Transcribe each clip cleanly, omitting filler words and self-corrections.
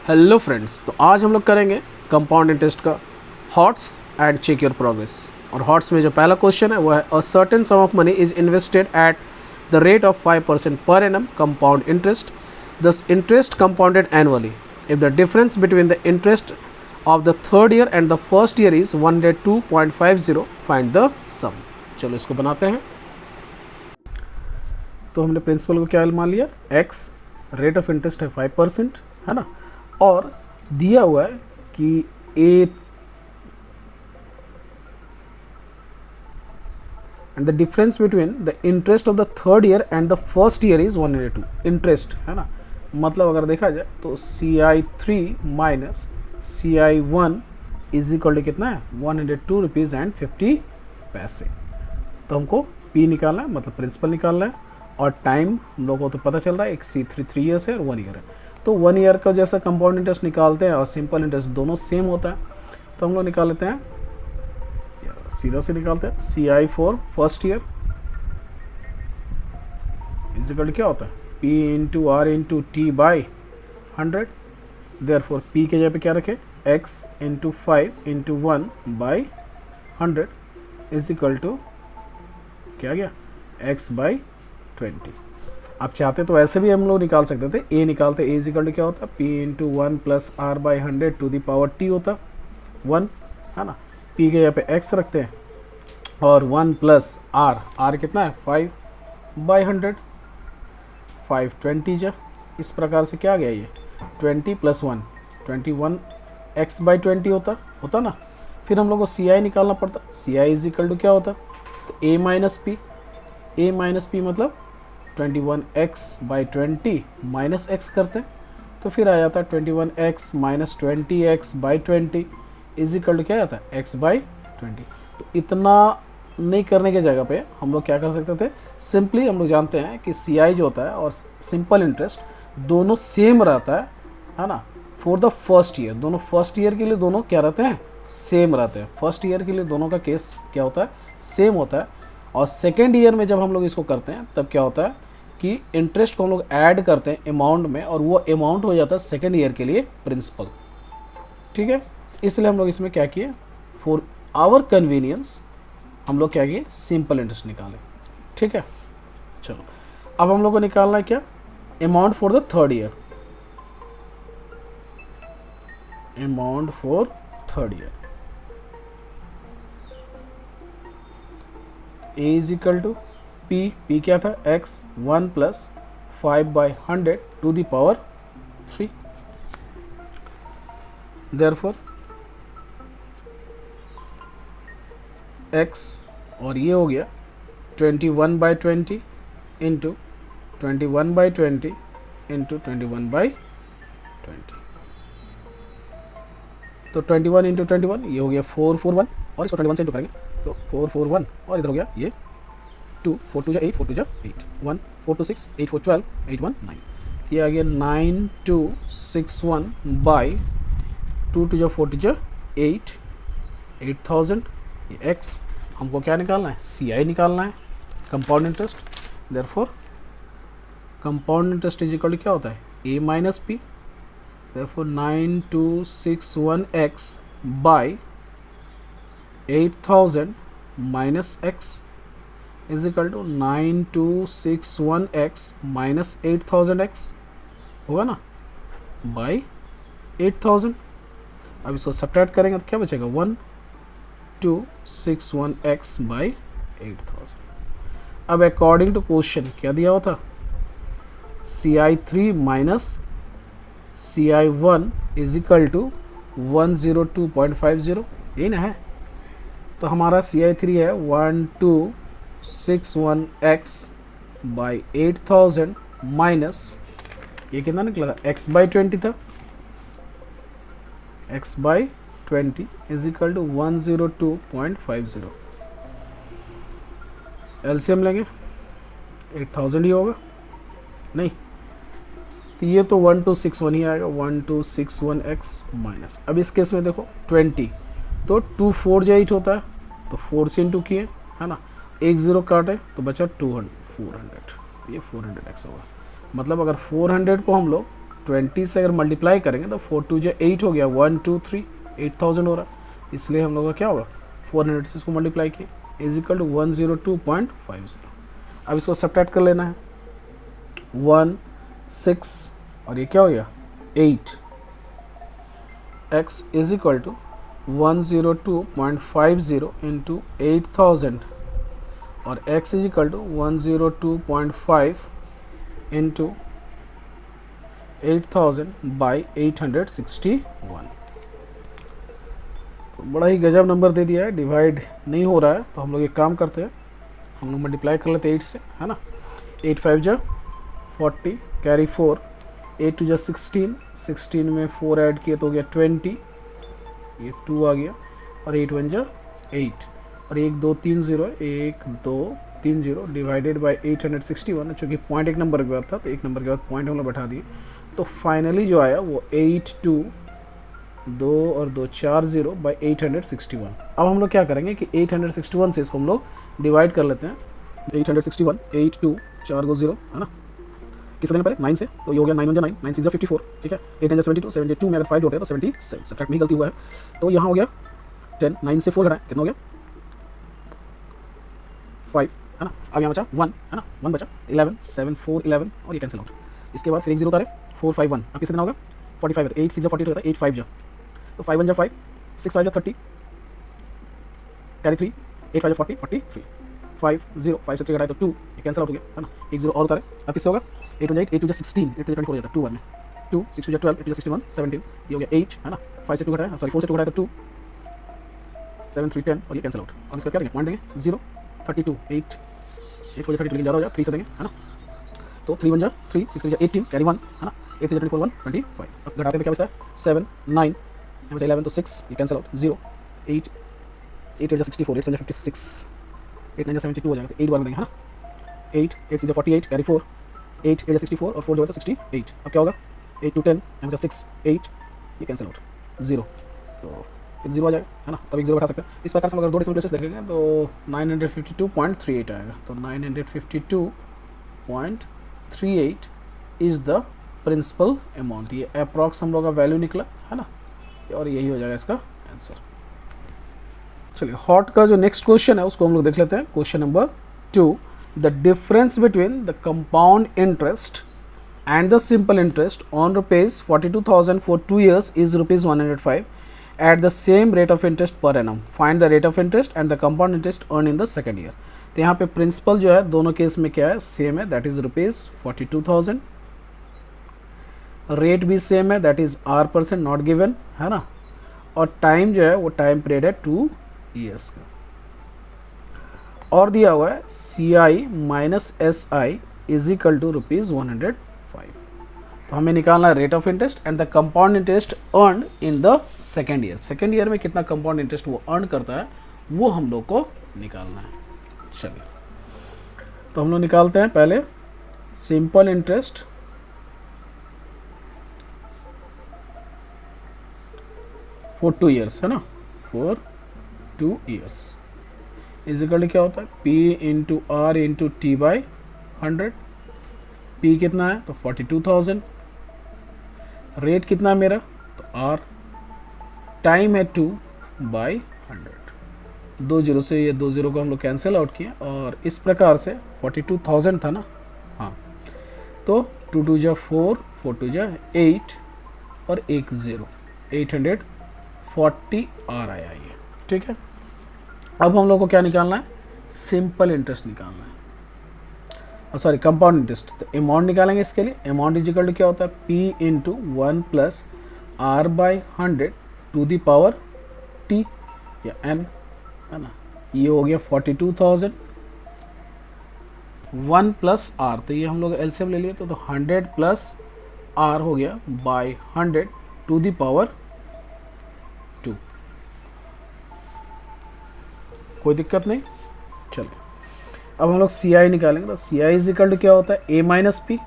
Hello friends, तो आज हम लोग करेंगे कंपाउंड इंटरेस्ट का HOTS and check your progress. और हॉट्स में जो पहला क्वेश्चन है वो है a certain sum of money is invested at the rate of 5% per annum compound interest, thus interest compounded annually if the difference between the interest of the third year and the first year is 102.50, find the sum. चलो इसको बनाते हैं। तो हमने principal को क्या मान लिया, एक्स रेट ऑफ इंटरेस्ट है 5%, है ना, और दिया हुआ है कि A and the difference between the interest of the third year and the first year is 102 interest, है ना। मतलब अगर देखा जाए तो CI3 minus CI1 is equal to कितना है, 102 रुपीज़ एंड 50 पैसे। तो हमको P निकालना है, मतलब प्रिंसिपल निकालना है, और टाइम हम लोगों को तो पता चल रहा है एक C3 3 ईयर्स है और 1 ईयर है। तो 1 ईयर का जैसा कंपाउंड इंटरेस्ट निकालते हैं और सिंपल इंटरेस्ट दोनों सेम होता है, तो हम लोग निकाल लेते हैं, सीधा से निकालते हैं। CI4 first year is equal क्या होता है, P into R into T by 100। Therefore P के जगह पे क्या रखे, X into 5 into 1 by 100 is equal to क्या गया, X बाई 20। आप चाहते तो ऐसे भी हम लोग निकाल सकते थे, ए निकालते, ए इज इक्वल टू क्या होता, P into 1 plus R by 100 to the power T होता 1, है ना। P के यहाँ पे x रखते हैं और 1 प्लस आर कितना है 5 बाई 100, 520 जा, इस प्रकार से क्या आ गया ये 20 प्लस 1 21 x बाई 20 होता ना। फिर हम लोग को CI निकालना पड़ता, CI इज इक्वल टू क्या होता, तो a माइनस पी मतलब 21x बाई 20 माइनस x करते हैं, तो फिर आ जाता है 21x minus 20x by 20 is equal to क्या आता है, x बाई 20। तो इतना नहीं करने के जगह पे हम लोग क्या कर सकते थे, सिंपली हम लोग जानते हैं कि CI जो होता है और सिंपल इंटरेस्ट दोनों सेम रहता है ना, फॉर द फर्स्ट ईयर। दोनों फर्स्ट ईयर के लिए दोनों क्या रहते हैं, सेम रहते हैं। फर्स्ट ईयर के लिए दोनों का केस क्या होता है, सेम होता है। और सेकेंड ईयर में जब हम लोग इसको करते हैं तब क्या होता है कि इंटरेस्ट को हम लोग ऐड करते हैं अमाउंट में, और वो अमाउंट हो जाता है सेकेंड ईयर के लिए प्रिंसिपल, ठीक है। इसलिए हम लोग इसमें क्या किए, फॉर आवर कन्वीनियंस हम लोग क्या किए, सिंपल इंटरेस्ट निकाले, ठीक है। चलो अब हम लोग को निकालना है क्या, amount for the third year, amount for third year. A is equal to P क्या था, X 1 plus 5 by 100 to the power 3। Therefore X और ये हो गया 21 by 20 into 21 by 20 into 21 by 20। तो 21 इंटू 21 ये हो गया 441, और इसको 21 से इंटू करेंगे तो 441, और इधर हो गया ये 2 4 2 8 4 2 8 1 4 2 6 8 4 12 8 1 9, ये आ गया 9261 बाई 2 2 4 2 8 8000। ये x हमको क्या निकालना है, CI निकालना है, compound interest. Therefore compound interest is equal to क्या होता है, a minus P. Therefore 9261x by 8000 minus x is equal to 9261x minus 8000x होगा ना, बाई 8000। अब इसको सब्ट्रैक्ट करेंगे तो क्या बचेगा, 1261x बाई 8000। अब अकॉर्डिंग टू क्वेश्चन क्या दिया हुआ था, CI3 minus CI1 is equal to 102.50, यही ना है। तो हमारा CI3 है 1261x बाई 8000 माइनस ये कितना निकला था, x बाई 20 था, x by 20 is equal to 102.50। LCM लेंगे 8000 ही होगा, नहीं तो ये तो 1261 ही आएगा, 1261x माइनस। अब इस केस में देखो 20 तो 2 4 जो 8 होता है, तो 4 से इंटू किए, है ना, एक 0 काटे तो बचा 400, ये 400x होगा। मतलब अगर 400 को हम लोग 20 से अगर मल्टीप्लाई करेंगे तो 4 2 8 हो गया, 1 2 3 8000 हो रहा, इसलिए हम लोग का क्या होगा 400 से इसको मल्टीप्लाई किए इज इक्वल टू 102.50। अब इसको सब्ट्रैक्ट कर लेना है, 1 6 और ये क्या हो गया 8, x is equal to 102.50 into 8000 और x is equal to 102.5 into 8000 by 861। तो बड़ा ही गजब नंबर दे दिया है, डिवाइड नहीं हो रहा है, तो हम लोग एक काम करते हैं, हम लोग मल्टीप्लाई कर लेते हैं 8 से, है ना। 8 5 जा 40, कैरी 4, 8 2 जा 16, 16 में 4 ऐड किए तो हो गया 20, ये 2 आ गया, और 8 1 जा 8, और 1 2 3 0 1 2 3 0 डिवाइडेड बाई 861, चूँकि पॉइंट एक नंबर के बाद था तो एक नंबर के बाद पॉइंट हम लोग बैठा दिए, तो फाइनली जो आया वो 82 2 और 2 4 0 बाई 861। अब हम लोग क्या करेंगे कि 861 से इसको हम लोग डिवाइड कर लेते हैं, 861 8 2 4 को 0, है ना, किस देंगे पहले 9 से, तो ये हो गया 9 1 जा 9 9 6 जा 54, ठीक है, 8 9 जा 72, 72 में अगर 5 जोड़ते हैं तो 77, सब्ट्रैक्ट में ही गलती हुआ है, तो यहाँ हो गया 10, 9 से 4 घटाएं कितना हो गया 5, है ना, अब यहाँ बचा 1, है ना, 1 बचा, 11 7 4 11 और ये कैंसिल आउट, इसके बाद फिर एक 0 उतारे 4 5 1, अब किस कितना होगा 45, 8 6 जा 42 होता है, 8 5 जा, तो 5 1 जा 5, 6 5 जा 30, कैरी 3, 8 5 जा 40 43, 5 0 5 से 3 घटाए तो 2, ये कैंसिल आउट हो गया, है ना, एक 0 और उतारे, अब किससे होगा 8 1 8 8 2 जा 16, 8 2 जा 24 हो जाता है 2 में 2 6 2 जा 12, 8 2 जा 61 17, ये हो गया 8, है ना, 5 से 2 घटाए, सॉरी 4 से 2 घटाए तो 2 7 3 10 और ये कैंसिल आउट, और इसका क्या देंगे पॉइंट देंगे 0 32 8 8 हो जाए 32 लेकिन ज़्यादा हो जाए 3 से देंगे, है ना, तो 3 1 जा 3 6 3 जा 18 कैरी 1, है ना, 8 3 जा 24 1 25, अब घटाते हैं क्या बचता है 7 9, यहाँ बचा 11 तो 6, ये कैंसिल आउट 0 8 8 जा 64, 8 7 जा 56, 8 9 जा 72 हो जाएगा, तो 8 बार देंगे, है ना, 8 8 6 जा 48 कैरी 4, 8 8 जा 64 और 4 जो है तो 68, अब क्या होगा 8 2 10, यहाँ बचा 6 8, ये कैंसिल आउट 0, तो फिर 0 आ जाएगा, है ना, तब एक 0 बैठा सकते हैं। इस प्रकार से हम अगर दो डेसिमल प्लेसेस देखेंगे तो 952.38 आएगा, तो 952.38 इज़ द प्रिंसिपल अमाउंट, ये अप्रॉक्स हम लोग का वैल्यू निकला, है ना, और यही हो जाएगा इसका आंसर। चलिए हॉट का जो नेक्स्ट क्वेश्चन है उसको हम लोग देख लेते हैं, question number 2, the difference between the compound interest and the simple interest on rupees 42,000 for 2 years is rupees 105 at the same rate of interest per annum. Find the rate of interest and the compound interest earned in the second year. तो यहाँ पे principal जो है दोनों case में क्या है same है, दैट इज रुपीज 42,000, रेट भी सेम है that is R% not given, है ना, और टाइम जो है वो टाइम पीरियड है 2 years का, और दिया हुआ है CI minus SI is equal to rupees 105। तो हमें निकालना है rate of interest and the compound interest earn in the second year, second year में कितना कंपाउंड इंटरेस्ट वो अर्न करता है वो हम लोग को निकालना है। चलिए तो हम लोग निकालते हैं पहले सिंपल इंटरेस्ट फॉर 2 years, है ना, for 2 years is equal to क्या होता है P into R into T by 100, P कितना है तो 42,000, रेट कितना है मेरा तो R, टाइम है 2 बाई 100, 2 0 से ये 2 0 को हम लोग कैंसिल आउट किए, और इस प्रकार से 42,000 था ना, हाँ, तो 2 2 जा 4 4 2 जा 8 और 1 0 840 R आया ये, ठीक है। अब हम लोग को क्या निकालना है सिंपल इंटरेस्ट निकालना है, सॉरी कंपाउंड इंटरेस्ट, तो अमाउंट निकालेंगे इसके लिए, अमाउंट इज इक्वल टू क्या होता है P into 1 plus R by 100 to the power T या N, है ना, ये हो गया 42,000, 1 प्लस R, तो ये हम लोग एलसीएम ले लिए तो 100 प्लस R हो गया बाई 100 टू द पावर 2, कोई दिक्कत नहीं। चलिए अब हम लोग CI निकालेंगे, तो CI इज इक्वल टू क्या होता है A माइनस P,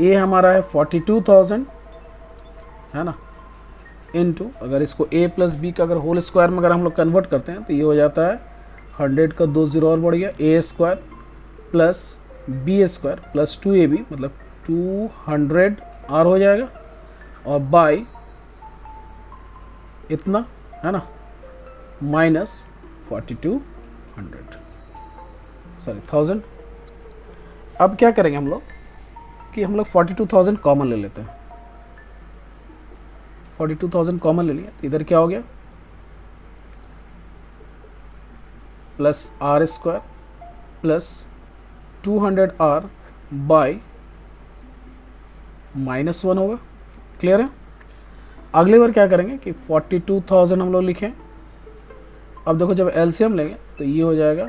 A हमारा है 42,000, है ना, इनटू अगर इसको A प्लस B का अगर होल स्क्वायर में अगर हम लोग कन्वर्ट करते हैं तो ये हो जाता है 100 का 2 0 और बढ़ गया A square plus B square plus 2AB मतलब 200 आर हो जाएगा और बाई इतना है ना माइनस 4200 सॉरी 1000। अब क्या करेंगे हम लोग कि हम लोग 42,000 कॉमन ले लेते हैं। 42,000 कॉमन ले लिया तो इधर क्या हो गया plus R square plus 200R by -1 होगा। क्लियर है। अगली बार क्या करेंगे कि 42,000 हम लोग लिखें। अब देखो जब एलसीएम लेंगे तो ये हो जाएगा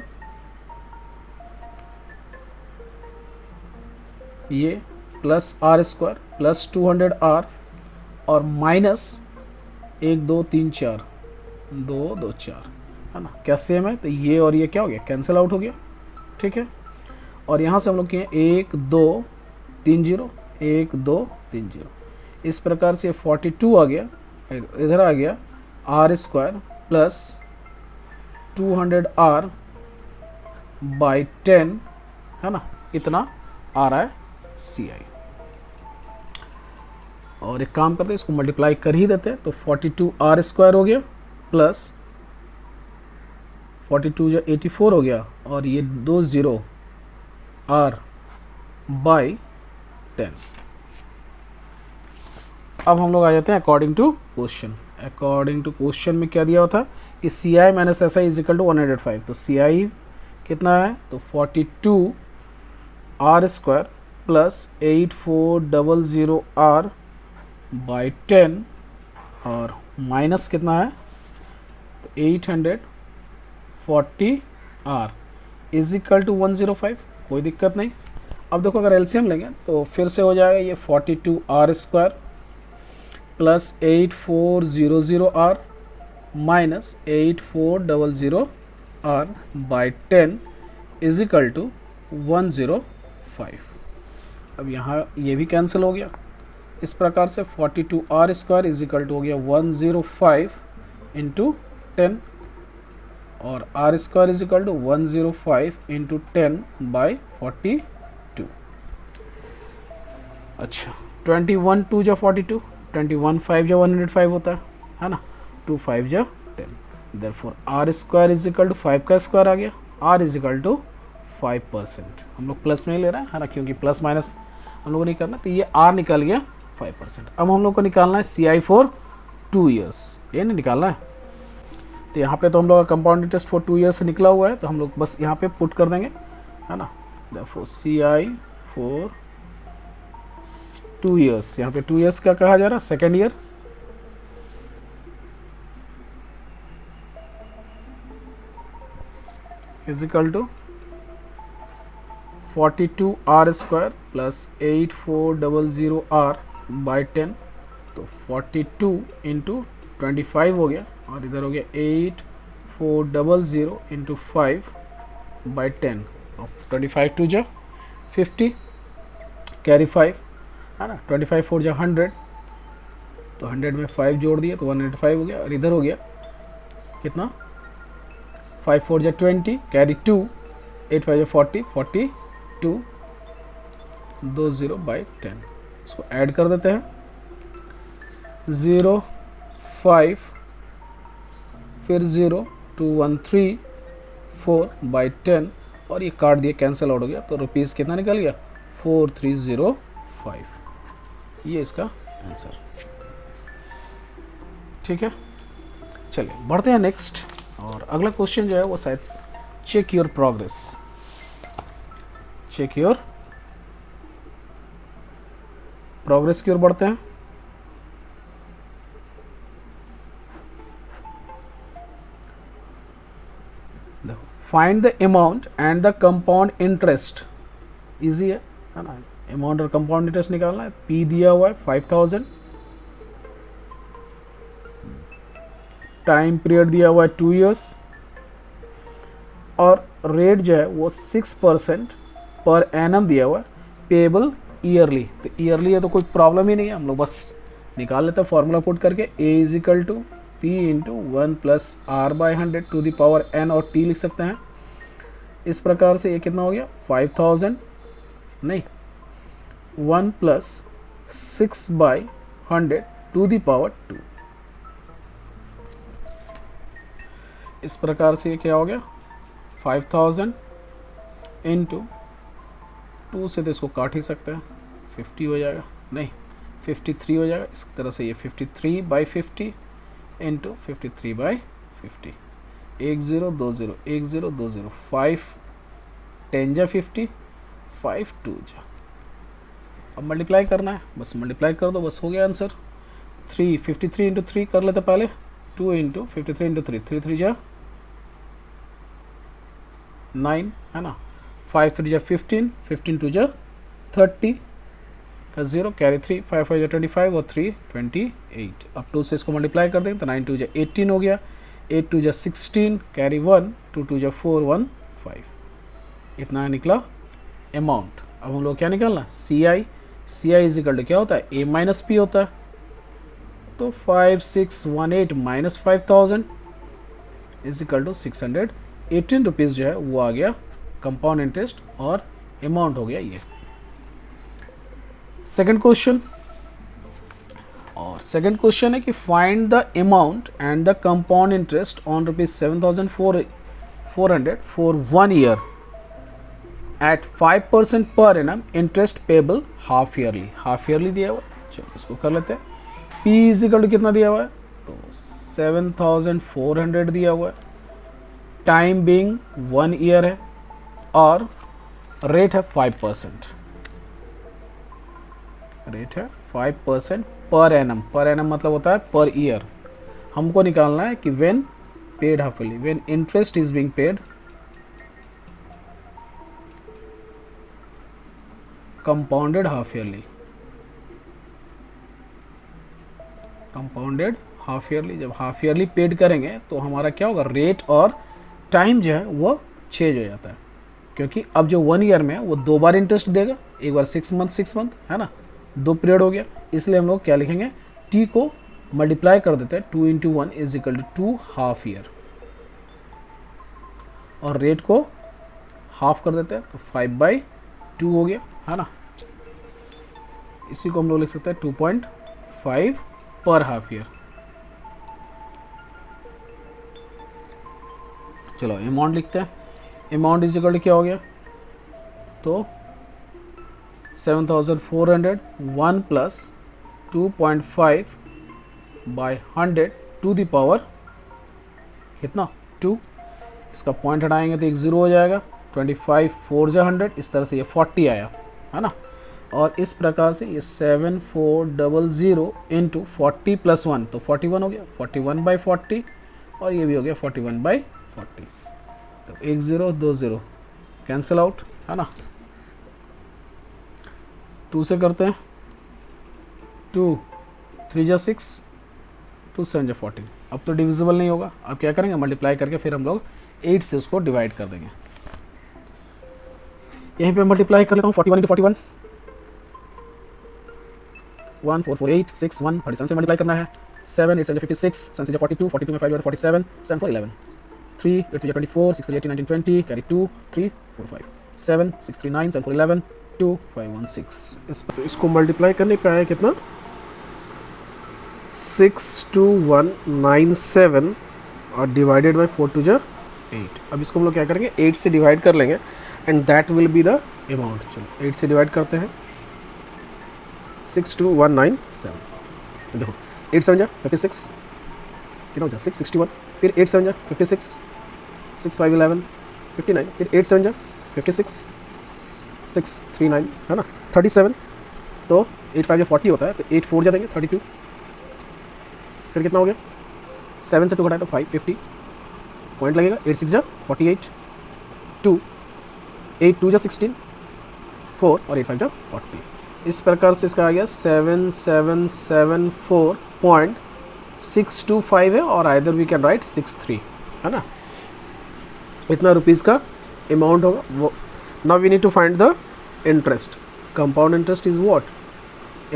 ये plus R square plus 200R और माइनस 1 2 3 4 2 2 4 है ना, क्या सेम है। तो ये और ये क्या हो गया कैंसिल आउट हो गया। ठीक है। और यहाँ से हम लोग किए 1 2 3 0 1 2 3 0। इस प्रकार से 42 आ गया, इधर आ गया are square plus 200R by 10 है ना, इतना आ रहा है CI। और एक काम करते हैं इसको मल्टीप्लाई कर ही देते हैं। तो 42R स्क्वायर हो गया प्लस 42 जो 84 हो गया और ये 2 0 R बाई 10। अब हम लोग आ जाते हैं according to question. According to question में क्या दिया हुआ था कि CI minus SI is equal to 105। तो CI कितना है तो 42R square plus 8400R by 10 और माइनस कितना है तो 840R इज इक्वल टू 105। कोई दिक्कत नहीं। अब देखो अगर एलसीएम लेंगे तो फिर से हो जाएगा ये 42R square plus 8400R minus 8400R by 10 is equal to 105। अब यहाँ ये भी कैंसिल हो गया। इस प्रकार से 42R square is equal to हो गया 105 इंटू 10 और R square is equal to 105 into 10 by 42। अच्छा 21 2 जा 42, 21 5 जा 105 होता है ना, 2 5 जा 10। Therefore R square is equal to 5 का स्क्वायर आ गया, R इज इक्वल टू 5%। हम लोग प्लस में ही ले रहे हैं है ना, क्योंकि प्लस माइनस हम लोग नहीं करना। तो ये R निकल गया 5%। अब हम लोग को निकालना है CI फॉर 2 ईयर्स, ये नहीं निकालना है। तो यहाँ पे तो हम लोग का कंपाउंड इंटरेस्ट फॉर 2 ईयर्स निकला हुआ है, तो हम लोग बस यहाँ पे पुट कर देंगे है ना। देयरफॉर CI फॉर 2 ईयर्स, यहाँ पे 2 ईयर्स क्या कहा जा रहा है second year, is equal to 42R square plus 8400R by 10। तो 42 इंटू 25 हो गया और इधर हो गया 8400 इंटू 5 बाई 10 और 25 टू जा 50 कैरी 5 है ना, 25 4 जा 100 तो 100 में 5 जोड़ दिया तो 105 हो गया। और इधर हो गया कितना 5 4 जा 20 कैरी 2 8 5 जा 40 42 20 बाई 10। इसको ऐड कर देते हैं 0 5 फिर 0 2 1 3 4 बाई 10 और ये काट दिया कैंसिल आउट हो गया। तो रुपीज़ कितना निकल गया 4305। ये इसका आंसर। ठीक है, चलिए बढ़ते हैं नेक्स्ट। और अगला क्वेश्चन जो है वो शायद check your progress, check your progress की ओर बढ़ते हैं। देखो find the amount and the compound interest, easy है ना। अमाउंट और कंपाउंड इंटरेस्ट निकालना है। P दिया हुआ है 5000, टाइम पीरियड दिया हुआ है 2 ईयर्स और रेट जो है वो 6% पर एनम दिया हुआ है, पेबल ईयरली। तो ईयरली है तो कोई प्रॉब्लम ही नहीं है, हम लोग बस निकाल लेते हैं फॉर्मूला पुट करके। A is equal to P into 1 plus R by 100 to the power N और T लिख सकते हैं। इस प्रकार से ये कितना हो गया 5000 नहीं 1 प्लस 6/100 टू द पावर 2। इस प्रकार से ये क्या हो गया 5000 इंटू 2 से तो इसको काट ही सकते हैं 50 हो जाएगा, नहीं 53 हो जाएगा। इस तरह से ये 53/50 इंटू 53/50, 1020 1020 5 10 जा 50 5 2 जा। अब मल्टीप्लाई करना है, बस मल्टीप्लाई कर दो, बस हो गया आंसर। 53 इंटू 3 कर लेते पहले, 2 इंटू 53 इंटू 3, 3 3 जा 9 है ना, 5 3 जा 15, 15 2 जा 30 का 0 कैरी 3, 5 5 जा 25 और 3 28। अब 2 से इसको मल्टीप्लाई कर दें तो 9 2 जा 18 हो गया, 8 2 जा 16 कैरी 1, 2 2 जा 4 1 5। इतना निकला अमाउंट। अब हम लोग क्या निकालना, सी आई इज इक्वल टू क्या होता है, ए माइनस पी होता है। तो 5618 minus 5000 is equal to 618 rupees जो है वो आ गया कंपाउंड इंटरेस्ट और अमाउंट हो गया ये। सेकंड क्वेश्चन, और सेकंड क्वेश्चन है कि find the amount and the compound interest on ₹7,400 for 1 year at 5% per annum, interest payable half yearly दिया हुआ है। चलो इसको कर लेते हैं। P इज इक्वल टू कितना दिया हुआ है, तो 7400 दिया हुआ है, टाइम बीइंग 1 ईयर है और रेट है 5%, रेट है 5% पर एनम मतलब होता है पर ईयर। हमको निकालना है कि when paid halfly, when interest is being paid compounded half yearly, जब हाफ ईयरली पेड करेंगे तो हमारा क्या होगा, रेट और टाइम जो है वो चेंज हो जाता है। क्योंकि अब जो 1 ईयर में है वो 2 बार इंटरेस्ट देगा, एक बार 6 मंथ है ना, 2 पीरियड हो गया। इसलिए हम लोग क्या लिखेंगे, टी को मल्टीप्लाई कर देते हैं, 2 into 1 is equal to 2 half year, और रेट को हाफ कर देते हैं तो 5/2 हो गया है ना। इसी को हम लोग लिख सकते हैं 2.5 पर हाफ ईयर। चलो अमाउंट लिखते हैं, अमाउंट इज इक्वल टू क्या हो गया, तो 7400 1 प्लस 2.5/100 टू द पावर कितना 2। इसका पॉइंट हटाएंगे तो एक 0 हो जाएगा, 25 4 जा 100, इस तरह से ये 40 आया है ना। और इस प्रकार से ये 7400 इंटू 40 प्लस 1 तो 41 हो गया, 41/40 और ये भी हो गया 41/40। तो 1 0 2 0 कैंसिल आउट है ना। 2 से करते हैं, 2 3 जा 6, 2 7 जा 14। अब तो डिविजिबल नहीं होगा, अब क्या करेंगे, मल्टीप्लाई करके फिर हम लोग 8 से उसको डिवाइड कर देंगे। यहीं पे मल्टीप्लाई कर लेता हूँ, 41 इंटू 41 1 4 4 8 6 1 37 से मल्टीप्लाई करना है, 7 8 7 56 7 6 42 42 में 5 47 7 4 11 3 8 3 24 6 3 18 19 20 कैरी 2 3 4 5 7 6 3 9 7 4 11 2 5 1 6। इसको मल्टीप्लाई करने पे आया कितना, 62197 और डिवाइडेड बाई 4 2 जा 8। अब इसको हम लोग क्या करेंगे, 8 से डिवाइड कर लेंगे and that will be the amount. चलो 8 से डिवाइड करते हैं, 62197, देखो 8 7 जा 56 कितना हो जा 661, फिर 8 7 जा 56 6 5 11 59, फिर 8 7 जा 56 6 3 9 है ना 37, तो 8 5 जा 40 होता है, तो 8 4 जा देंगे 32, फिर कितना हो गया, 7 से 2 घटाए तो 5 50 पॉइंट लगेगा, 8 6 जा 48 2 8 2 जा 16 4 और 8 5 जा 40। इस प्रकार से इसका आ गया 7774.625 है, और आइदर वी कैन राइट 63 है ना। इतना रुपीज़ का अमाउंट होगा वो। Now we need to find the interest. Compound interest is what,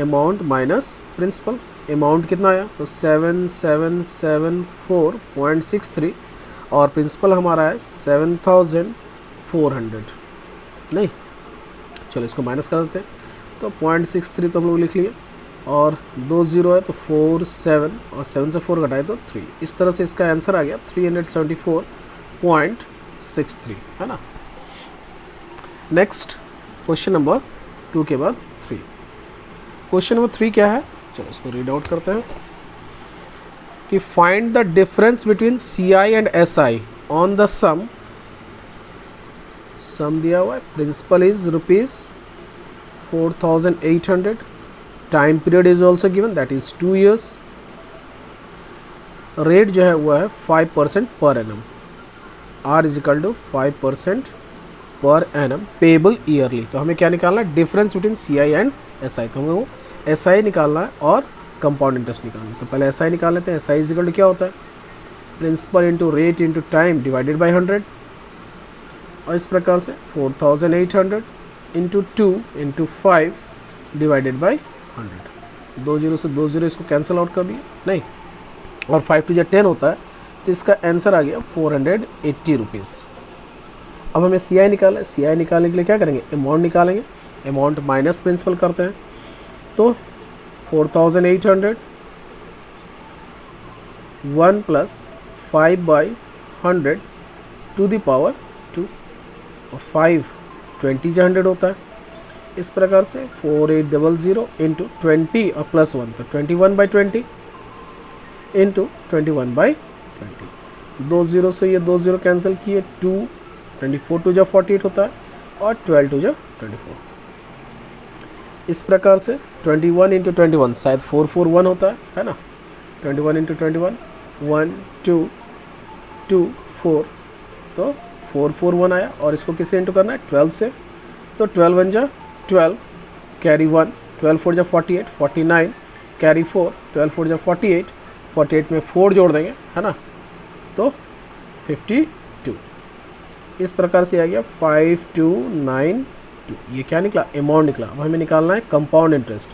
amount minus principal. Amount कितना आया, तो 7774.63 और प्रिंसिपल हमारा है 7400, नहीं चलो इसको माइनस कर देते हैं, तो तो 0.63 तो हम लोग लिख लिए, और 2 0 है तो 4 7, और 7 से 4 घटाए तो 3। इस तरह से इसका आंसर आ गया 374.63, है ना। नेक्स्ट क्वेश्चन नंबर 2 के बाद 3। क्वेश्चन नंबर 3 क्या है, चलो इसको रीड आउट करते हैं कि find the difference between CI and SI on the sum दिया हुआ है। Principal is ₹4,800, time period is also given that is 2 years, rate जो है वो है 5% per annum, R is equal to 5% per annum payable yearly. तो हमें क्या निकालना है, difference between CI and SI। तो हमें वो SI निकालना है और कंपाउंड इंटरेस्ट निकालना है। तो पहले SI निकाल लेते हैं। SI इज इक्वल टू क्या होता है, principal into rate into time divided by 100, और इस प्रकार से 4,800 इंटू 2 इंटू 5 डिवाइडेड बाई 100। 2 0 से 2 0 इसको कैंसिल आउट कर दिया नहीं, और 5 to 10 होता है, तो इसका आंसर आ गया 480 रुपीज़। अब हमें CI निकालना है। CI निकालने के लिए क्या करेंगे, अमाउंट निकालेंगे, अमाउंट माइनस प्रिंसिपल करते हैं। तो 4,800 1 + 5/100 टू द पावर 2, और 5 20 से 100 होता है। इस प्रकार से 4800 इंटू 20 और +1 तो 21/20 इंटू 21/20। 2 0 से ये 2 0 कैंसिल किए, 2 24 2 जा 48 होता है, और 12 2 जा 24। इस प्रकार से 21 इंटू 21 शायद 441 होता है ना। 21 इंटू 21 1 2 2 4, तो 441 आया, और इसको किससे इंटू करना है, 12 से। तो 12 1 जा 12, कैरी 1, 12 4 जा 48, 49 कैरी 4, 12 4 जा 48, 48 में 4 जोड़ देंगे, है ना, तो 52। इस प्रकार से आ गया 5292। ये क्या निकला, अमाउंट निकला। अब हमें निकालना है compound interest.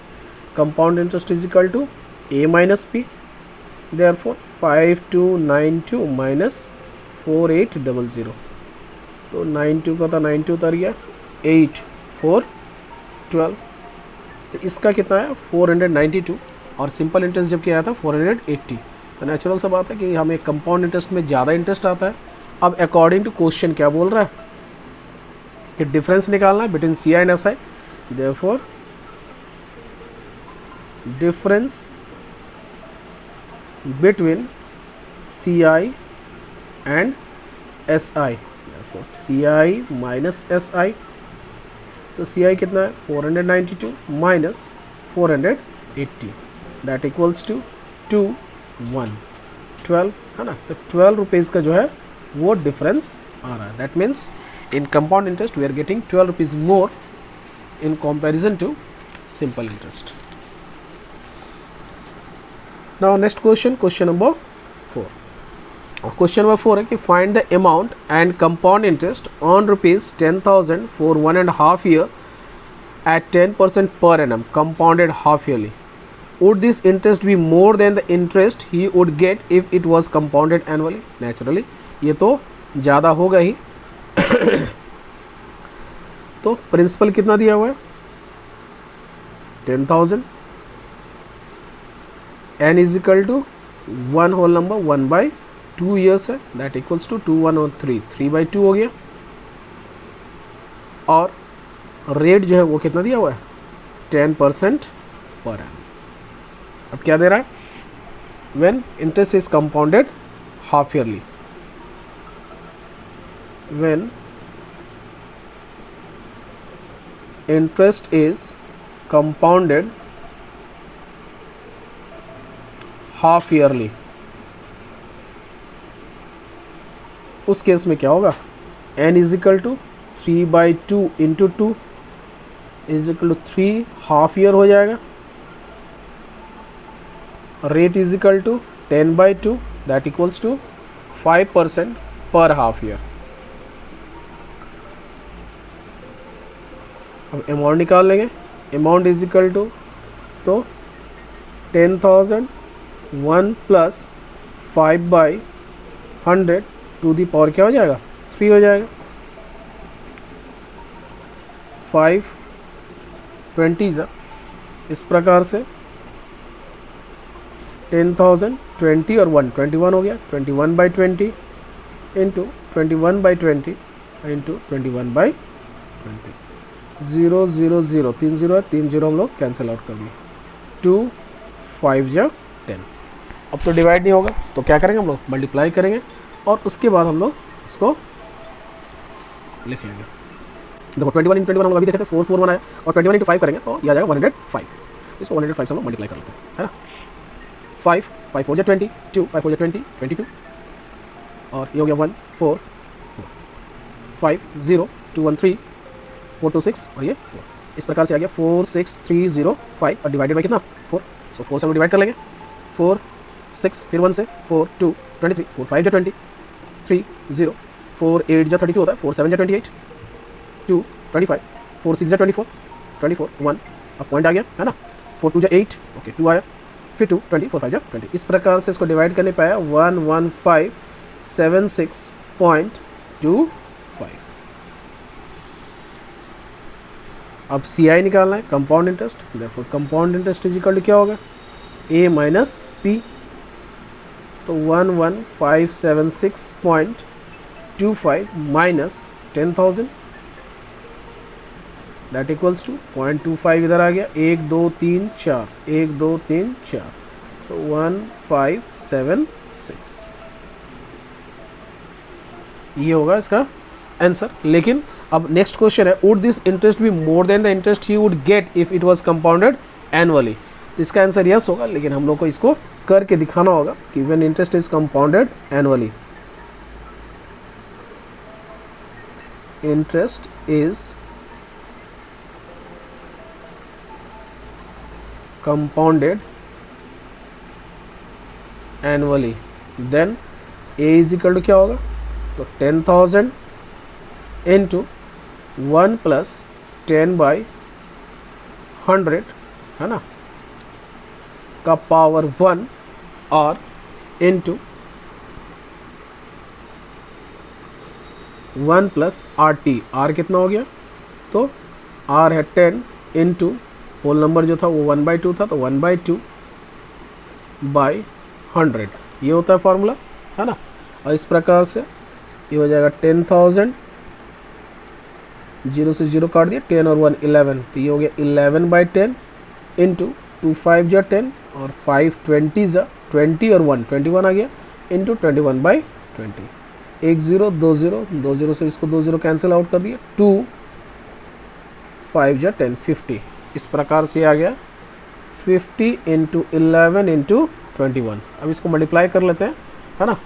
Compound interest is equal to A minus P, therefore 5292 minus 4800, तो 92 का था 92 उतर गया, 8 4 12, तो इसका कितना है 492, और सिंपल इंटरेस्ट जब किया था 480। तो नेचुरल सा बात है कि हमें कंपाउंड इंटरेस्ट में ज़्यादा इंटरेस्ट आता है। अब अकॉर्डिंग टू क्वेश्चन क्या बोल रहा है कि डिफरेंस निकालना है between CI and SI, therefore difference between CI and SI, therefore CI minus SI। तो CI कितना है 492 माइनस 480, दैट इक्वल्स टू 12 है ना। तो 12 रुपीज़ का जो है वो डिफरेंस आ रहा है। That means in compound interest we are getting 12 rupees more in comparison to simple interest. Now next question, question number 4। Question number 4 है कि find the amount and compound interest on ₹10,000 for 1.5 year at 10% per annum compounded half yearly. Would this interest be more than the interest he would get if it was compounded annually? Naturally ये तो ज़्यादा होगा ही। तो principal कितना दिया हुआ है 10,000, n is equal to 1 whole number 1/2 years है, दैट इक्वल्स टू 2 1 और 3 3/2 हो गया, और रेट जो है वो कितना दिया हुआ है 10% पर एनम। अब क्या दे रहा है, when interest is compounded half yearly, when interest is compounded half yearly, उस केस में क्या होगा, n is equal to 3/2 into 2 is equal to 3 half year हो जाएगा, rate is equal to 10/2 that equals to 5% per half year. अब amount निकाल लेंगे, amount is equal to, तो 10,000 1 + 5/100 टू दी पावर क्या हो जाएगा 3 हो जाएगा, 5 20 इस प्रकार से 10,000 20 और 1 21 हो गया, 21/20 इंटू 21/20 इंटू 21/20, 0 0 0 3 0 है, 3 0 हम लोग कैंसिल आउट कर दिए, 2 5 या 10। अब तो डिवाइड नहीं होगा तो क्या करेंगे हम लोग, मल्टीप्लाई करेंगे और उसके बाद हम लोग इसको लिख लेंगे। देखो 21 × 21 हम लोग अभी देखे थे 441 आया, और 21 × 5 करेंगे तो यह आ जाएगा 105। इसको 105 से हम लोग मल्टीप्लाई कर लेते हैं, है ना। 5 5 4 20, 2 5 4 20 22, और ये हो गया 1 4 5 0 2 1 3 4 2 6 और ये 4। इस प्रकार से आ गया 4 6 3 0 5 और डिवाइडेड बाई कितना 4। सो 4 से हम डिवाइड कर लेंगे, 4 6 फिर 1 से 4 2 23 4 5 जा 20 3 0 4 8 जा 32 होता है, 4 7 जा 28 2 25 4 6 जा 24 24 1, अब पॉइंट आ गया, है ना। 4 2 जा 8 ओके 2 आया, फिर 2 20 4 5 जा 20। इस प्रकार से इसको डिवाइड करने पाया 11576.25। अब CI निकालना है, कंपाउंड इंटरेस्ट। देखो compound interest is equal to क्या होगा, A माइनस P। तो 11576.25 माइनस 10,000 दैट इक्वल्स टू 0.25 इधर आ गया, 1 2 3 4 1 2 3 4, तो 1576 ये होगा इसका आंसर। लेकिन अब नेक्स्ट क्वेश्चन है, would this interest be more than the interest he would get if it was compounded annually. इसका आंसर यस होगा, लेकिन हम लोग को इसको करके दिखाना होगा कि when interest is compounded annually, interest is compounded annually, then A is equal to क्या होगा, तो 10,000 इंटू 1 + 10/100 है ना का पावर 1 और इंटू 1 + RT। R कितना हो गया, तो R है 10 इंटू होल नंबर जो था वो 1/2 था, तो 1/2/100 ये होता है फॉर्मूला, है ना। और इस प्रकार से ये हो जाएगा 10,000, 0 से 0 काट दिया, 10 और 1 11, तो ये हो गया 11/10 इंटू 2 5 जा 10 और 5 20 जा 20 और 1 21 आ गया इंटू 21/20, 1 0 2 0 2 0 से इसको 2 0 कैंसिल आउट कर दिया, 2 5 जा 10 50। इस प्रकार से आ गया 50 इंटू 11 इंटू 21। अब इसको मल्टीप्लाई कर लेते हैं, है ना।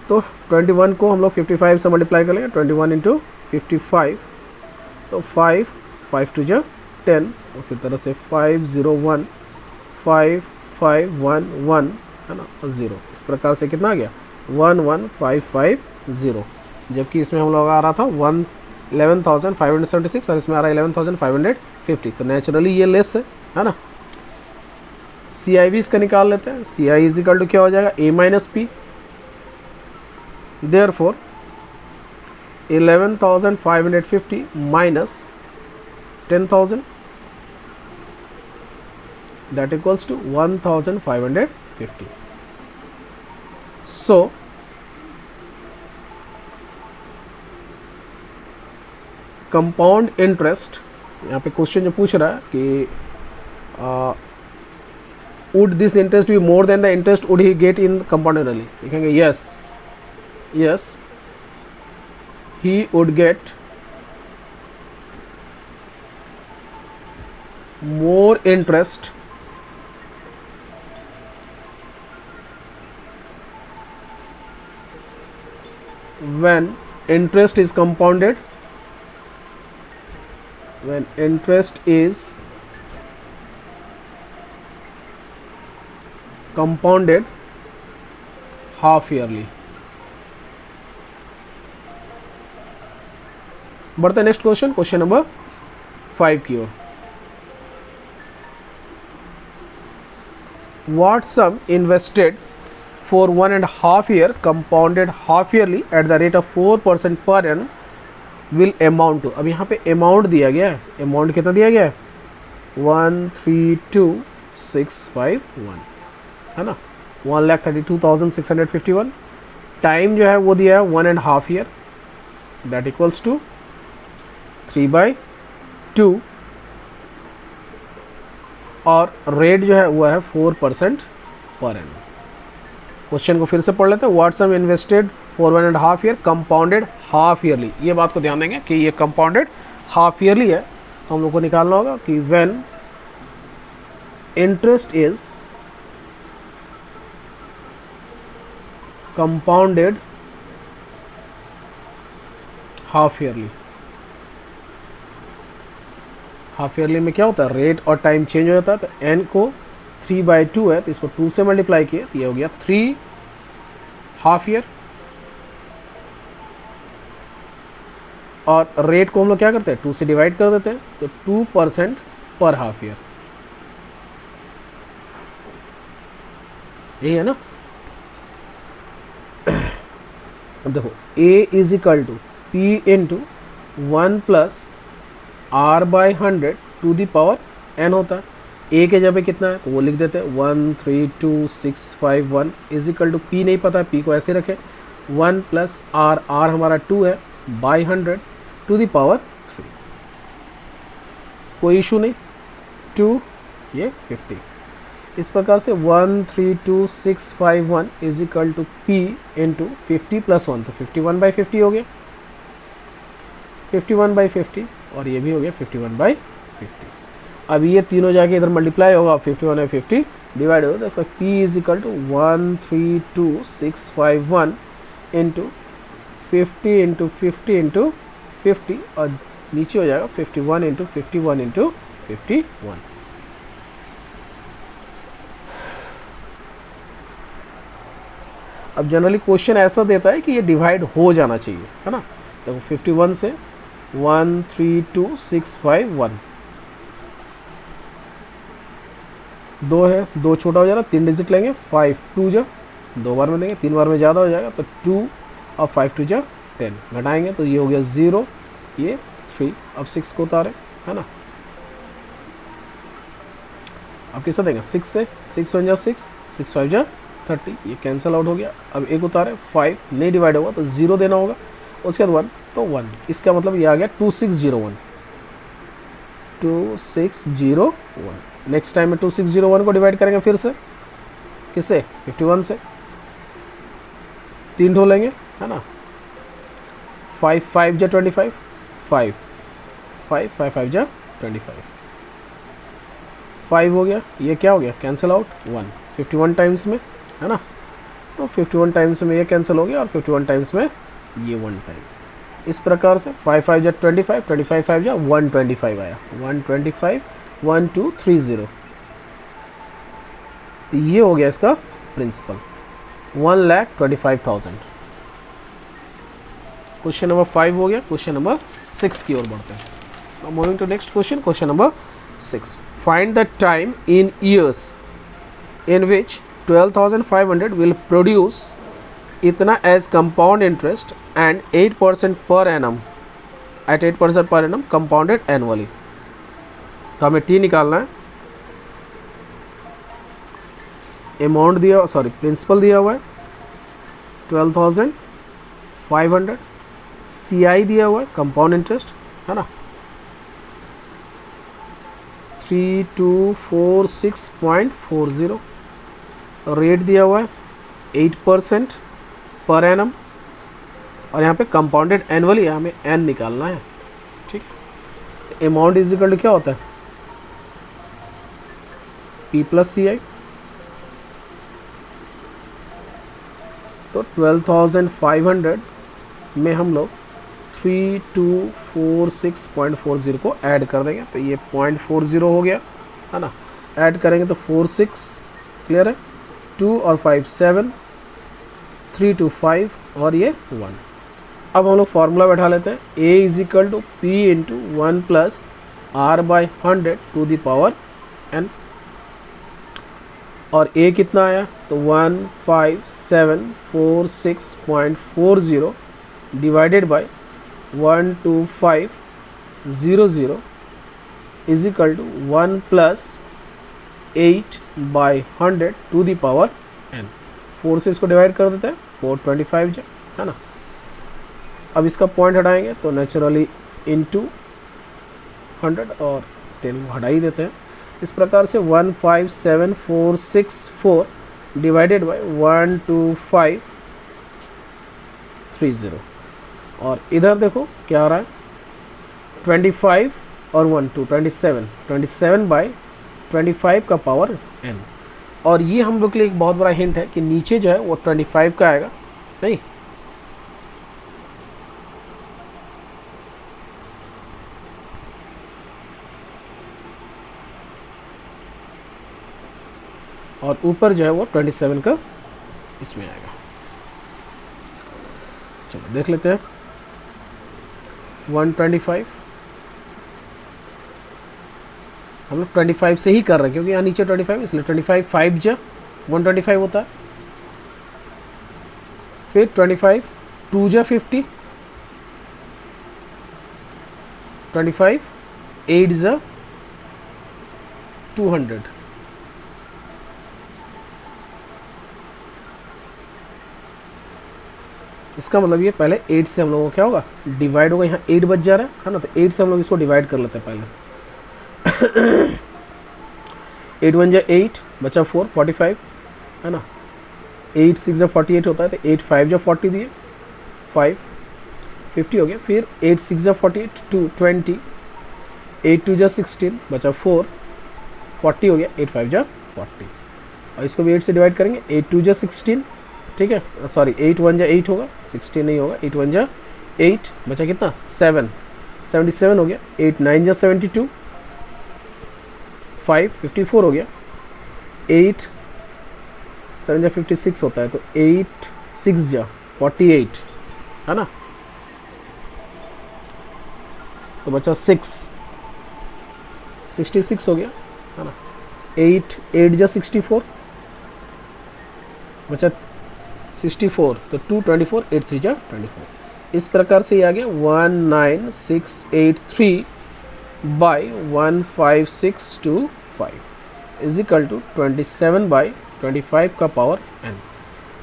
तो 21 को हम लोग 55 से मल्टीप्लाई कर लेंगे, 21 इंटू 55, तो 5 5 2 जा 10, उसी तरह से 5 0 1 5 5 1 1 है ना, 0। इस प्रकार से कितना आ गया 11550, जबकि इसमें हम लोग आ रहा था 11,576 और इसमें आ रहा है 11,550, तो नेचुरली ये लेस है ना। CI भी इसका निकाल लेते हैं। CI इज इक्वल टू क्या हो जाएगा, A minus P। Therefore 11,550 minus 10,000 that equals to 1,550. So compound interest, यहाँ पे क्वेश्चन जो पूछ रहा है कि would this interest be more than the interest would he get in compound annually, लिखेंगे yes yes he would get more interest when interest is compounded, when interest is compounded half yearly। बढ़ते next question, question number 5 की ओर। What sum invested for 1.5 year compounded half yearly at the rate of 4% per annum will amount to, अब यहाँ पे amount दिया गया है, amount कितना दिया गया है 132651 है ना, 1,32,651। टाइम जो है वो दिया है 1.5 ईयर, दैट इक्वल्स टू 3/2 और रेट जो है वो है 4% पर एनम। क्वेश्चन को फिर से पढ़ लेते हैं। What sum invested for 1.5 year compounded half yearly, ये बात को ध्यान देंगे कि ये कंपाउंडेड हाफ ईयरली है, तो हम लोग को निकालना होगा कि when interest is compounded half yearly, half yearly में क्या होता है रेट और टाइम चेंज हो जाता है, तो n को 3/2 है तो इसको 2 से मल्टीप्लाई किए तो ये हो गया 3 हाफ ईयर, और रेट को हम लोग क्या करते हैं 2 से डिवाइड कर देते हैं तो 2% पर हाफ ईयर, यही है ना। अब देखो a is equal to P into 1 + r/100 to the power n होता है। a के जगह कितना है तो वो लिख देते हैं 132651 इज इक्वल टू पी नहीं पता है, p को ऐसे रखें 1 + r, r हमारा 2 है बाई 100 टू दी पावर 3, कोई इशू नहीं, 2 ये 50। इस प्रकार से 132651 is equal to P into 50 + 1 तो 51/50 हो गया, 51/50 और ये भी हो गया 51/50। अब ये तीनों जाके इधर मल्टीप्लाई होगा, 51/50 डिवाइड होगा तो P is equal to 132651 into 50 into 50 into 50 और नीचे हो जाएगा 51 इंटू 51 इंटू 51। अब जनरली क्वेश्चन ऐसा देता है कि ये डिवाइड हो जाना चाहिए, है ना। देखो 51 से 132651 2 है, 2 छोटा हो जाएगा, 3 डिजिट लेंगे, 5 2 जा 2 बार में देंगे, 3 बार में ज़्यादा हो जाएगा तो 2 और 5 2 जा 10 घटाएंगे तो ये हो गया 0, ये 3। अब 6 को उतारें, है ना। अब किससे देंगे 6 से, 6 1 जा 6, 6 5 जा 30, ये कैंसिल आउट हो गया। अब एक उतारे 5 नहीं डिवाइड होगा तो 0 देना होगा, उसके बाद 1 तो 1, इसका मतलब ये आ गया 2601, 2601। नेक्स्ट टाइम में 2601 को डिवाइड करेंगे फिर से, किससे 51 से, 3 ढो लेंगे, है ना। 5 5 जा 25, 5 5 5 5 जा 25, 5 हो गया, ये क्या हो गया कैंसिल आउट 1, 51 टाइम्स में, है ना। तो 51 टाइम्स में ये कैंसिल हो गया और 51 टाइम्स में ये 1 टाइम। इस प्रकार से 5 5 जा 25, 25 5 जा 125 आया, 125 1230, ये हो गया इसका प्रिंसिपल 1,25,000। क्वेश्चन नंबर 5 हो गया। क्वेश्चन नंबर 6 की ओर बढ़ते हैं। Now moving to next question, question number 6, find the time in years in which 12,500 will produce इतना as compound interest and 8% per annum eight 8% per annum compounded annually. तो हमें T निकालना है, अमाउंट दिया, सॉरी प्रिंसिपल दिया हुआ है 12,500, सी आई दिया हुआ है कंपाउंड इंटरेस्ट, है ना 3246.40, रेट दिया हुआ है 8% पर एनम और यहाँ पे कंपाउंडेड एनुअली है, हमें एन निकालना है, ठीक है। अमाउंट इज इक्वल टू क्या होता है पी प्लस सी आई, तो 12,500 में हम लोग 3246.40 को ऐड कर देंगे तो ये 0.40 हो गया, है ना। ऐड करेंगे तो 46 क्लियर है, 2 और 5 7, 3 2 5 और ये 1। अब हम लोग फार्मूला बैठा लेते हैं, a is equal to P into 1 + r/100 to the power n, और a कितना आया तो 15,746.40 divided by 12500 is equal to 1 plus 8/100 to the power n। 4 से इसको डिवाइड कर देते हैं, 425 जो है ना। अब इसका पॉइंट हटाएंगे तो नेचुरली इनटू 100 और 10 हटा ही देते हैं। इस प्रकार से 157464 डिवाइडेड बाई 12530 और इधर देखो क्या आ रहा है 25 और 1 2 27 का पावर n। और ये हम लोग के लिए एक बहुत बड़ा हिंट है कि नीचे जो है वो 25 का आएगा नहीं, और ऊपर जो है वो 27 का इसमें आएगा। चलो देख लेते हैं 125 हम लोग 25 से ही कर रहे हैं क्योंकि यहाँ नीचे 25 इसलिए 25 5 जा 125 होता है। फिर 25 2 जा 50, 25 8 जा 200, इसका मतलब ये पहले 8 से हम लोगों को क्या होगा डिवाइड होगा। यहाँ 8 बच जा रहा है ना, तो 8 से हम लोग इसको डिवाइड कर लेते हैं पहले। 8 1 जा 8 बचा 4 45 है ना, 8 6 जा 48 होता है, तो 8 5 जा 40 दिए 5 50 हो गया। फिर 8 6 जा 48 2 20, 8 2 जा 16 बचा 4 40 हो गया, 8 5 जा 40 और इसको भी 8 से डिवाइड करेंगे। 8 2 जा 16 ठीक है, सॉरी 8 1 जा 8 होगा, 16 नहीं होगा, 8 1 जा 8 बचा कितना 7 77 हो गया, 8 9 जा 72 5 54 हो गया, 8 7 जा 56 होता है, तो 8 6 जा 48 है ना, तो बचा 66 हो गया है ना। 8 8 जा 64 बचा 64, तो 224 8 3 जा 24। इस प्रकार से ये आ गया 19683 बाई 15625 इज इक्वल टू 27/25 का पावर n।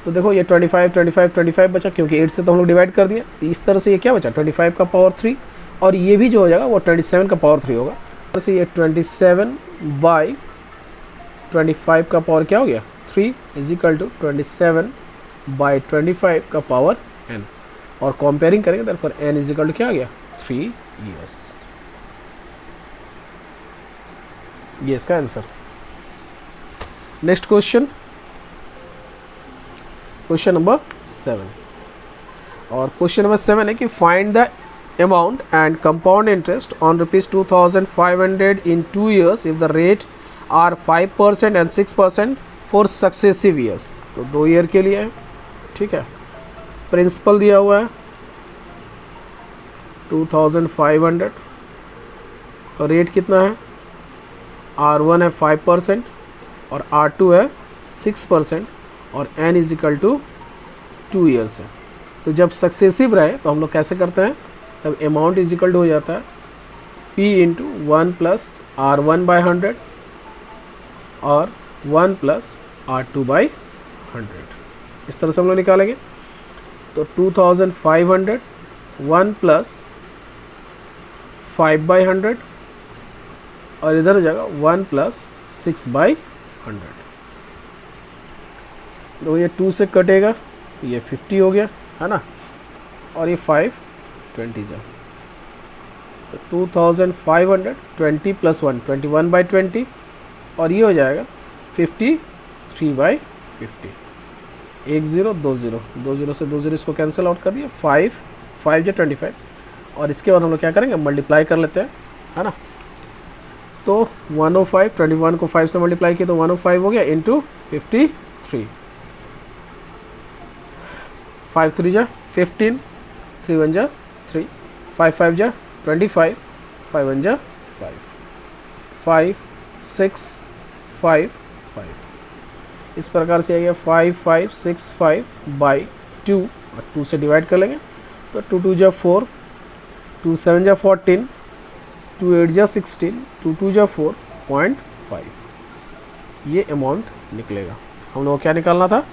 तो देखो ये 25 25 25 बचा क्योंकि 8 से तो हम लोग डिवाइड कर दिया, तो इस तरह से ये क्या बचा 25 का पावर 3 और ये भी जो हो जाएगा वो 27 का पावर 3 होगा। तो से ये 27/25 का पावर क्या हो गया 3 इज इक्वल टू 27/25 का पावर n और कंपेयरिंग करेंगे तब n इज इक्वल टू क्या आ गया 3 years। ये इसका answer. Next question, question number 7 और क्वेश्चन नंबर 7 है कि find the amount and compound interest on ₹2500 in 2 years if the rate are 5% and 6% for successive years. तो 2 ईयर के लिए है, ठीक है। प्रिंसिपल दिया हुआ है 2500 और रेट कितना है R1 है 5% और R2 है 6% और n is equal to 2 years है। तो जब सक्सेसिव रहे तो हम लोग कैसे करते हैं, तब अमाउंट इज इक्वल टू हो जाता है P इंटू 1 प्लस R1/100 और 1 प्लस R2/100। इस तरह से हम लोग निकालेंगे। तो 2500 1 प्लस 5/100 और इधर हो जाएगा 1 प्लस 6/100। तो ये 2 से कटेगा, ये 50 हो गया है ना, और ये 520 है। तो 2500 20 प्लस 1 21/20 और ये हो जाएगा 53/50। 10 20 से 20 इसको कैंसिल आउट कर दिया, 5 5 जो 25 और इसके बाद हम लोग क्या करेंगे मल्टीप्लाई कर लेते हैं है ना। तो 105 21 को 5 से मल्टीप्लाई किया तो 105 हो गया इंटू 53, 5 3 जा 15, 3 1 जा 3, 5 5 जा 25, 5 1 जा 5, 5 6 5 5। इस प्रकार से आ गया 5565/2 और 2 से डिवाइड कर लेंगे तो 2 2 जा 4, 2 7 जा 14, 2 8 जा 16, 2 2 जा 4.5, ये अमाउंट निकलेगा। हम लोग को क्या निकालना था?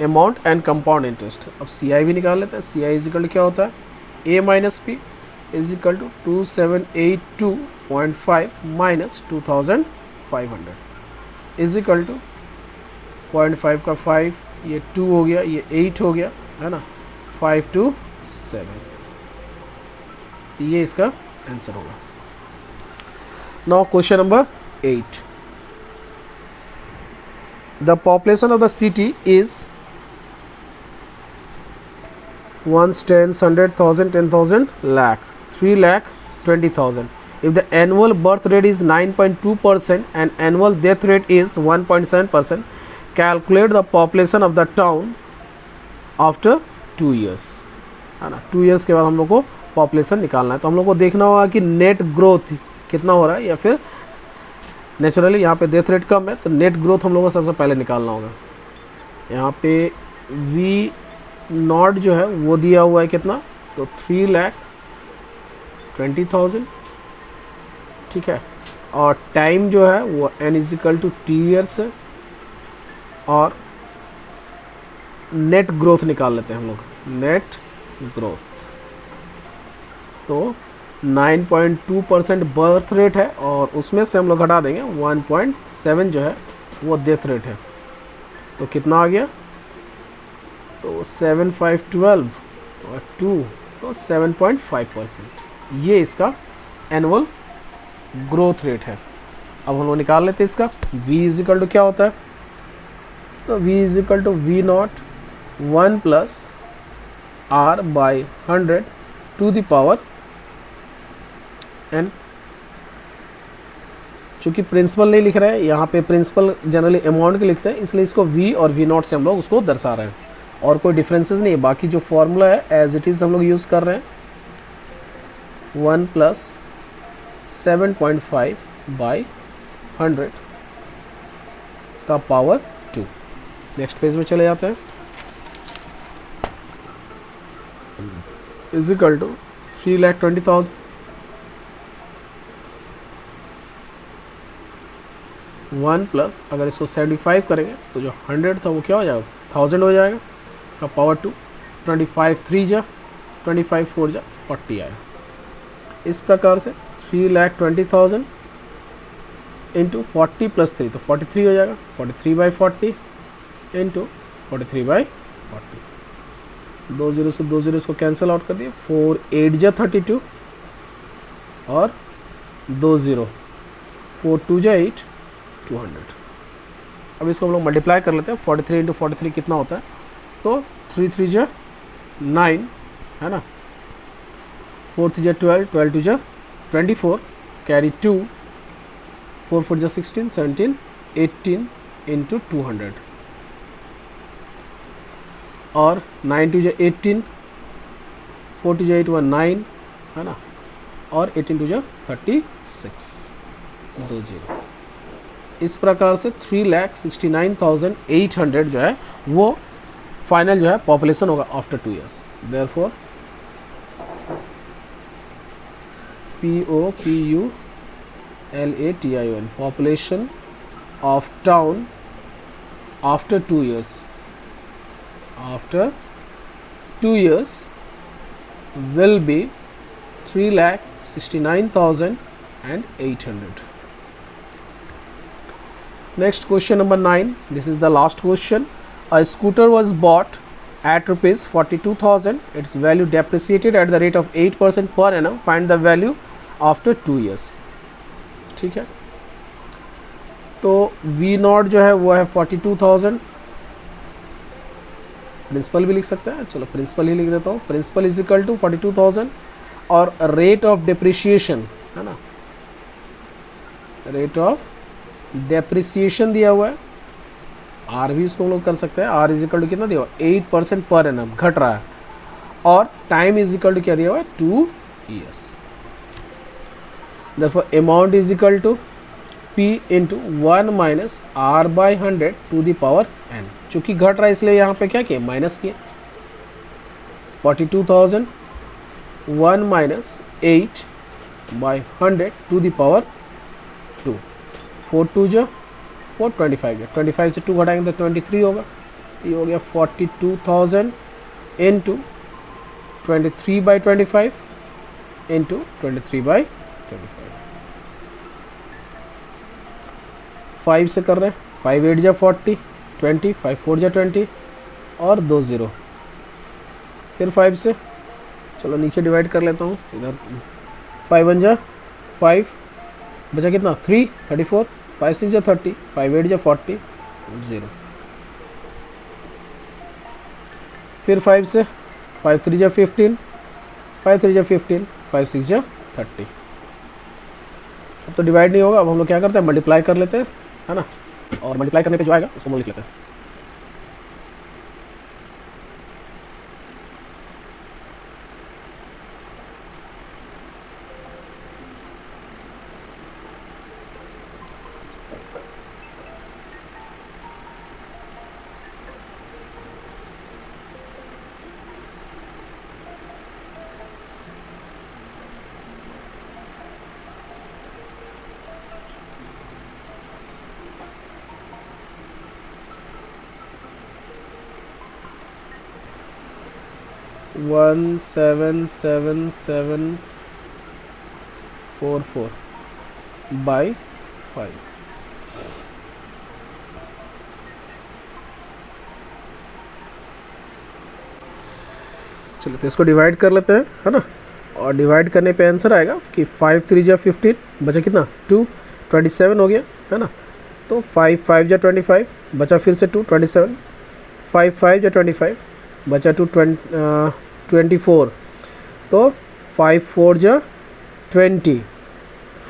Amount and compound interest. अब सी आई भी निकाल लेते हैं। सी आई इजिकल क्या होता है? A minus P is equal to 2782.5 minus 2500 is equal to 0.5 का 5, ये 2 हो गया, ये 8 हो गया, है ना, 5 to 7, ये इसका आंसर होगा। Now question number 8, the population of the city is 1 10 100,000 10,000 lakh 3,20,000. If the annual birth rate is 9.2% and annual death rate is 1.7%, calculate the population of the town after 2 years, है ना। 2 years के बाद हम लोग को population निकालना है। तो हम लोग को देखना होगा कि नेट ग्रोथ कितना हो रहा है, या फिर नेचुरली यहाँ पे डेथ रेट कम है तो नेट ग्रोथ हम लोग को सबसे पहले निकालना होगा। यहाँ पे वी नॉट जो है वो दिया हुआ है कितना, तो 3,20,000, ठीक है। और टाइम जो है वो n is equal to T years है। और नेट ग्रोथ निकाल लेते हैं हम लोग, नेट ग्रोथ। तो 9.2% बर्थ रेट है और उसमें से हम लोग घटा देंगे 1.7 जो है वो डेथ रेट है। तो कितना आ गया, तो 7 5 12 और 2, तो 7.5%, ये इसका एनुअल ग्रोथ रेट है। अब हम लोग निकाल लेते हैं इसका। v इजिकल टू क्या होता है, तो v is equal to V naught 1 plus r by 100 to the power n। चूँकि प्रिंसिपल नहीं लिख रहे हैं यहाँ पे, प्रिंसिपल जनरली अमाउंट के लिखते हैं, इसलिए इसको v और v नॉट से हम लोग उसको दर्शा रहे हैं और कोई डिफरेंसेस नहीं है। बाकी जो फॉर्मूला है एज इट इज़ हम लोग यूज़ कर रहे हैं। 1 प्लस 7.5 बाई 100 का पावर 2। नेक्स्ट पेज में चले जाते हैं। इजिकल टू 3,20,000 1 प्लस, अगर इसको 75 करेंगे तो जो 100 था वो क्या हो जाएगा, 1000 हो जाएगा, का पावर 2। 25 3 जा 25 4 जा 40 आया। इस प्रकार से 3,20,000 इंटू 40 प्लस 3 तो 43 हो जाएगा। 43/40 इंटू 43/40, 2 0 से 2 0 इसको कैंसिल आउट कर दिए। 4 8 जा 32 और 2 0, 4 2 जा 8, 200। अब इसको हम लोग मल्टीप्लाई कर लेते हैं। 43 इंटू 43 कितना होता है, तो 3 3 जा 9, है ना, 4 3 जा 12, 12 2 जा 24, कैरी 2, 4 4 जा 16, 17 18 इंटू 200 और 9 2 जा 18, 4 2 जा 8 1 9, है ना, और 18 2 जा 36 20। इस प्रकार से 3,69,800 जो है वो फाइनल जो है पॉपुलेशन होगा after 2 years। Therefore POPULATION population of town after 2 years, after 2 years will be 3,69,800. Next question number 9. This is the last question. A scooter was bought at rupees 42,000. Its value depreciated at the rate of 8% per annum. Find the value after 2 years. ठीक है, तो V not जो है वो है 42,000। Principal भी लिख सकते हैं, चलो प्रिंसिपल ही लिख देता हूँ। प्रिंसिपल इज इक्वल टू 42,000 और रेट ऑफ डिप्रिसिएशन, है ना, रेट ऑफ डेप्रिसिएशन दिया हुआ है। आर भी इसको हम लोग कर सकते हैं। आर इज इक्वल टू कितना दिया हुआ है, 8% पर एनम, घट रहा है। और टाइम इज इक्वल टू क्या दिया हुआ है, 2 years। Therefore amount is equal to P into 1 minus R by 100 to the power n। चूँकि घट रहा है इसलिए यहाँ पे क्या किया, माइनस किया। 42,000 1 minus 8 by 100 to the power 2। 4 2 जो 4, 25 है, 25 से 2 घटाएंगे तो 23 होगा। ये हो गया 42,000 इंटू 23/25 इंटू 23/25। 5 से कर रहे हैं, 5 8 जा 40, 20, 5 4 जा 20 और 2 0। फिर 5 से, चलो नीचे डिवाइड कर लेता हूँ इधर। 5 1 जा 5, बचा कितना 3, 34, 5 6 जा 30, 5 8 जा 40, 0। फिर 5 से, 5 3 जा 15, 5 3 जा 15, 5 6 जा 30। अब तो डिवाइड नहीं होगा, अब हम लोग क्या करते हैं, मल्टीप्लाई कर लेते हैं, है ना। और मल्टीप्लाई करने पे जो आएगा उसको हम लिख लेते हैं। One 7 7 7 4 4 by 5। चलिए तो इसको डिवाइड कर लेते हैं, है ना। और डिवाइड करने पे आंसर आएगा कि 5 3 जा 15, बचा कितना 2, 27 हो गया, है ना। तो 5 5 जा 25, बचा फिर से 2, 27, 5 5 जा 25, बचा 2 24, तो 5 4 जा 20,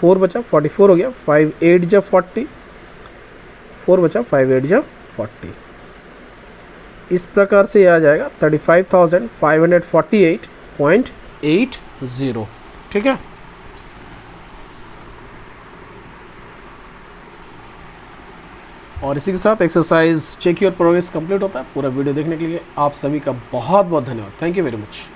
4 बचा 44 हो गया। 5 8 जा 40, 4 बचा 5 8 जा 40। इस प्रकार से ये आ जाएगा 35,548.80। ठीक है। और इसी के साथ exercise check your progress complete होता है। पूरा वीडियो देखने के लिए आप सभी का बहुत बहुत धन्यवाद। Thank you very much.